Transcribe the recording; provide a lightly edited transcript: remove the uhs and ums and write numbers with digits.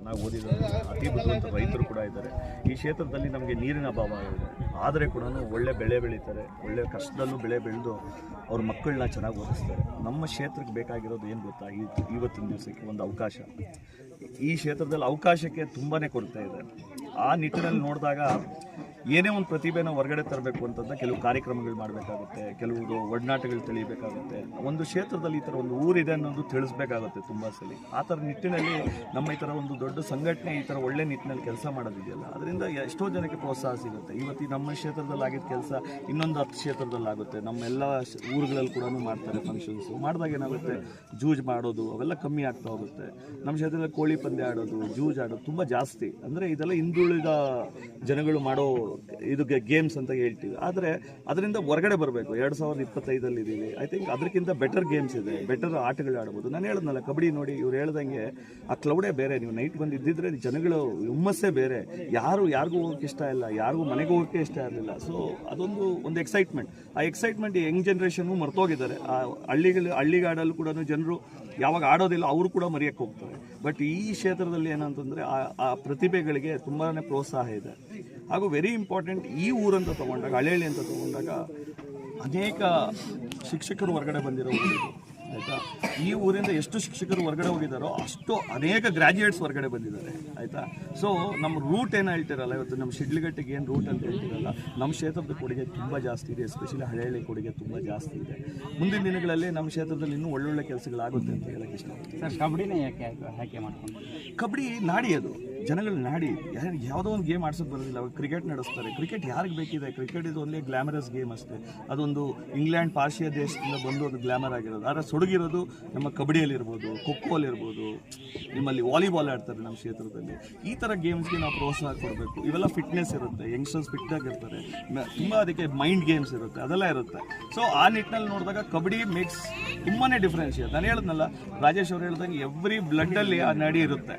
ಚೆನ್ನಾಗಿ ಓದಿದ್ದಾರೆ, ಅತಿ ಬುದ್ಧಿವಂತ ರೈತರು ಕೂಡ ಇದ್ದಾರೆ. ಈ ಕ್ಷೇತ್ರದಲ್ಲಿ ನಮಗೆ ನೀರಿನ ಅಭಾವ ಇದೆ, ಆದರೆ ಕೂಡ ಒಳ್ಳೆ ಬೆಳೆ ಬೆಳೀತಾರೆ, ಒಳ್ಳೆ ಕಷ್ಟದಲ್ಲೂ ಬೆಳೆ ಬೆಳೆದು ಅವ್ರ ಮಕ್ಕಳನ್ನ ಚೆನ್ನಾಗಿ ಓದಿಸ್ತಾರೆ. ನಮ್ಮ ಕ್ಷೇತ್ರಕ್ಕೆ ಬೇಕಾಗಿರೋದು ಏನು ಗೊತ್ತಾ, ಇವತ್ತಿನ ದಿವಸಕ್ಕೆ ಒಂದು ಅವಕಾಶ. ಈ ಕ್ಷೇತ್ರದಲ್ಲಿ ಅವಕಾಶಕ್ಕೆ ತುಂಬಾ ಕೊರತೆ ಇದೆ. ಆ ನಿಟ್ಟಿನಲ್ಲಿ ನೋಡಿದಾಗ ಏನೇ ಒಂದು ಪ್ರತಿಭೆನ ಹೊರಗಡೆ ತರಬೇಕು ಅಂತಂದ್ರೆ ಕೆಲವು ಕಾರ್ಯಕ್ರಮಗಳು ಮಾಡಬೇಕಾಗುತ್ತೆ, ಕೆಲವರು ಒಡನಾಟಗಳು ತಿಳಿಯಬೇಕಾಗುತ್ತೆ. ಒಂದು ಕ್ಷೇತ್ರದಲ್ಲಿ ಈ ಥರ ಒಂದು ಊರಿದೆ ಅನ್ನೋದು ತಿಳಿಸ್ಬೇಕಾಗುತ್ತೆ ತುಂಬ ಸಲ. ಆ ಥರ ನಿಟ್ಟಿನಲ್ಲಿ ನಮ್ಮ ಈ ಥರ ಒಂದು ದೊಡ್ಡ ಸಂಘಟನೆ ಈ ಥರ ಒಳ್ಳೆ ನಿಟ್ಟಿನಲ್ಲಿ ಕೆಲಸ ಮಾಡೋದಿದೆಯಲ್ಲ, ಅದರಿಂದ ಎಷ್ಟೋ ಜನಕ್ಕೆ ಪ್ರೋತ್ಸಾಹ ಸಿಗುತ್ತೆ. ಇವತ್ತು ನಮ್ಮ ಕ್ಷೇತ್ರದಲ್ಲಿ ಆಗಿದ್ದ ಕೆಲಸ ಇನ್ನೊಂದು 10 ಕ್ಷೇತ್ರದಲ್ಲಿ ಆಗುತ್ತೆ. ನಮ್ಮೆಲ್ಲ ಊರುಗಳಲ್ಲಿ ಕೂಡ ಮಾಡ್ತಾರೆ ಫಂಕ್ಷನ್ಸು. ಮಾಡಿದಾಗ ಏನಾಗುತ್ತೆ, ಜೂಜ್ ಮಾಡೋದು ಅವೆಲ್ಲ ಕಮ್ಮಿ ಆಗ್ತಾ ಹೋಗುತ್ತೆ. ನಮ್ಮ ಕ್ಷೇತ್ರದಲ್ಲಿ ಕೋಳಿ ಪಂದ್ಯ ಆಡೋದು, ಜೂಜ್ ಆಡೋದು ತುಂಬ ಜಾಸ್ತಿ. ಅಂದರೆ ಇದೆಲ್ಲ ಹಿಂದುಳಿದ ಜನಗಳು ಮಾಡೋ ಇದು ಗೇಮ್ಸ್ ಅಂತ ಹೇಳ್ತೀವಿ. ಆದರೆ ಅದರಿಂದ ಹೊರಗಡೆ ಬರಬೇಕು. 2025 ಇದ್ದೀವಿ. ಐ ಥಿಂಕ್ ಅದಕ್ಕಿಂತ ಬೆಟರ್ ಗೇಮ್ಸ್ ಇದೆ, ಬೆಟರ್ ಆಟಗಳು ಆಡ್ಬೋದು. ನಾನು ಹೇಳಿದ್ನಲ್ಲ, ಕಬಡ್ಡಿ ನೋಡಿ, ಇವ್ರು ಹೇಳ್ದಂಗೆ ಆ ಕ್ಲೌಡೇ ಬೇರೆ. ನೀವು ನೈಟ್ ಬಂದು ಇದ್ದಿದ್ರೆ ಜನಗಳು ಹುಮ್ಮಸ್ಸೇ ಬೇರೆ. ಯಾರಿಗೂ ಹೋಗೋಕ್ಕೆ ಇಷ್ಟ ಇಲ್ಲ, ಯಾರಿಗೂ ಮನೆಗೆ ಹೋಗೋಕ್ಕೆ ಇಷ್ಟ ಇರಲಿಲ್ಲ. ಸೊ ಒಂದು ಎಕ್ಸೈಟ್ಮೆಂಟ್. ಆ ಎಕ್ಸೈಟ್ಮೆಂಟ್ ಯಂಗ್ ಜನ್ರೇಷನ್ನು ಮರ್ತೋಗಿದ್ದಾರೆ. ಆ ಹಳ್ಳಿಗಾಡಲ್ಲೂ ಕೂಡ ಜನರು ಯಾವಾಗ ಆಡೋದಿಲ್ಲ ಅವರು ಕೂಡ ಮರೆಯಕ್ಕೆ ಹೋಗ್ತಾರೆ. ಬಟ್ ಈ ಕ್ಷೇತ್ರದಲ್ಲಿ ಏನಂತಂದರೆ ಆ ಪ್ರತಿಭೆಗಳಿಗೆ ತುಂಬಾ ಪ್ರೋತ್ಸಾಹ ಇದೆ. ಹಾಗೂ ವೆರಿ ಇಂಪಾರ್ಟೆಂಟ್, ಈ ಊರಂತ ತೊಗೊಂಡಾಗ, ಹಳ್ಳಿ ಅಂತ ತೊಗೊಂಡಾಗ ಅನೇಕ ಶಿಕ್ಷಕರು ಹೊರಗಡೆ ಬಂದಿರೋ ಊರಿದು, ಆಯಿತಾ. ಈ ಊರಿಂದ ಎಷ್ಟು ಶಿಕ್ಷಕರು ಹೊರಗಡೆ ಹೋಗಿದ್ದಾರೋ ಅಷ್ಟು ಅನೇಕ ಗ್ರ್ಯಾಜುಯೇಟ್ಸ್ ಹೊರಗಡೆ ಬಂದಿದ್ದಾರೆ, ಆಯಿತಾ. ಸೊ ನಮ್ಮ ರೂಟ್ ಏನು ಹೇಳ್ತಿರಲ್ಲ, ಇವತ್ತು ನಮ್ಮ ಶಿಡ್ಲಘಟ್ಟಿಗೆ ಏನು ರೂಟ್ ಅಂತ ಹೇಳ್ತಿರಲ್ಲ, ನಮ್ಮ ಕ್ಷೇತ್ರದ ಕೊಡುಗೆ ತುಂಬ ಜಾಸ್ತಿ ಇದೆ. ಎಸ್ಪೆಷಲಿ ಹಳ್ಳಿ ಕೊಡುಗೆ ತುಂಬ ಜಾಸ್ತಿ ಇದೆ. ಮುಂದಿನ ದಿನಗಳಲ್ಲಿ ನಮ್ಮ ಕ್ಷೇತ್ರದಲ್ಲಿ ಇನ್ನೂ ಒಳ್ಳೊಳ್ಳೆ ಕೆಲಸಗಳಾಗುತ್ತೆ ಅಂತ ಹೇಳಕ್ಕೆ ಇಷ್ಟಪಡ್ತೀನಿ. ಸರ್, ಕಬಡ್ಡಿನೇ ಯಾಕೆ ಮಾಡ್ಕೊಂಡು? ಕಬಡ್ಡಿ ನಾಡಿ, ಅದು ಜನಗಳ ನಾಡಿ. ಯಾವುದೋ ಒಂದು ಗೇಮ್ ಆಡ್ಸೋಕೆ ಬರೋದಿಲ್ಲ. ಅವಾಗ ಕ್ರಿಕೆಟ್ ನಡೆಸ್ತಾರೆ. ಕ್ರಿಕೆಟ್ ಯಾರಿಗೆ ಬೇಕಿದೆ? ಕ್ರಿಕೆಟ್ ಇದು ಒಂದೇ ಗ್ಲಾಮರಸ್ ಗೇಮ್ ಅಷ್ಟೇ. ಅದೊಂದು ಇಂಗ್ಲೆಂಡ್ ಪಾರ್ಷಿಯ ದೇಶದಿಂದ ಬಂದು ಅದು ಗ್ಲಾಮರ್ ಆಗಿರೋದು. ಆದರೆ ಸೊಡಗಿರೋದು ನಮ್ಮ ಕಬಡ್ಡಿಯಲ್ಲಿರ್ಬೋದು, ಖೋಖೋಲಿರ್ಬೋದು, ನಿಮ್ಮಲ್ಲಿ ವಾಲಿಬಾಲ್ ಆಡ್ತಾರೆ ನಮ್ಮ ಕ್ಷೇತ್ರದಲ್ಲಿ. ಈ ಥರ ಗೇಮ್ಸ್ಗೆ ನಾವು ಪ್ರೋತ್ಸಾಹ ಕೊಡಬೇಕು. ಇವೆಲ್ಲ ಫಿಟ್ನೆಸ್ ಇರುತ್ತೆ, ಯಂಗ್ಸ್ಟರ್ಸ್ ಫಿಟ್ಟಾಗಿರ್ತಾರೆ, ತುಂಬ ಅದಕ್ಕೆ ಮೈಂಡ್ ಗೇಮ್ಸ್ ಇರುತ್ತೆ, ಅದೆಲ್ಲ ಇರುತ್ತೆ. ಸೊ ಆ ನಿಟ್ಟಿನಲ್ಲಿ ನೋಡಿದಾಗ ಕಬಡ್ಡಿ ಮೇಕ್ಸ್ ತುಂಬಾ ಡಿಫ್ರೆನ್ಸ್ ಇದೆ. ನಾನು ಹೇಳಿದ್ನಲ್ಲ, ರಾಜೇಶ್ ಅವ್ರು ಹೇಳ್ದಂಗೆ ಎವ್ರಿ ಬ್ಲಡ್ಡಲ್ಲಿ ಆ ನಾಡಿ ಇರುತ್ತೆ.